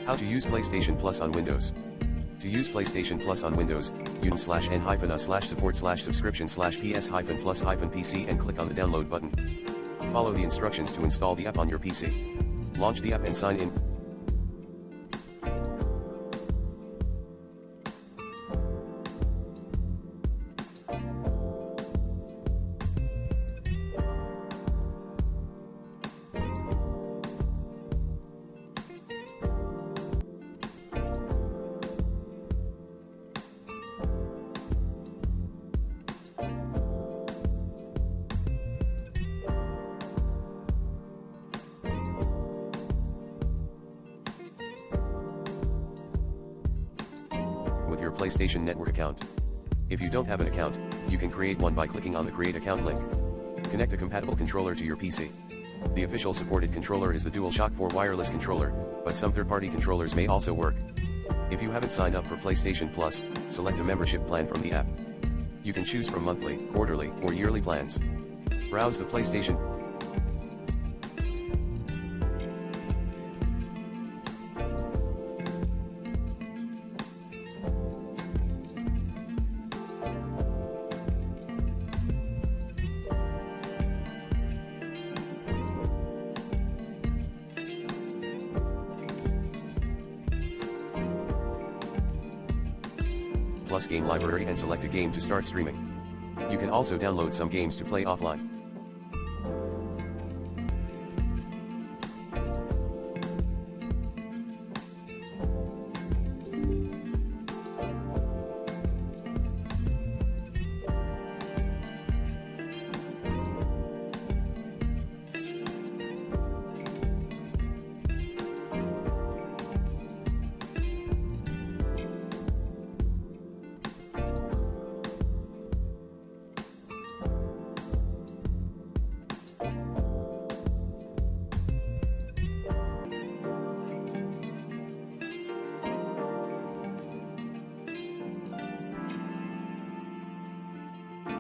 How to use PlayStation Plus on Windows. To use PlayStation Plus on Windows, /n-a/support/subscription/ps-plus-PC and click on the download button. Follow the instructions to install the app on your PC. Launch the app and sign in. With your PlayStation Network account. If you don't have an account, you can create one by clicking on the Create Account link. Connect a compatible controller to your PC. The official supported controller is the DualShock 4 wireless controller, but some third-party controllers may also work. If you haven't signed up for PlayStation Plus, select a membership plan from the app. You can choose from monthly, quarterly, or yearly plans. Browse the PlayStation Plus game library and select a game to start streaming. You can also download some games to play offline.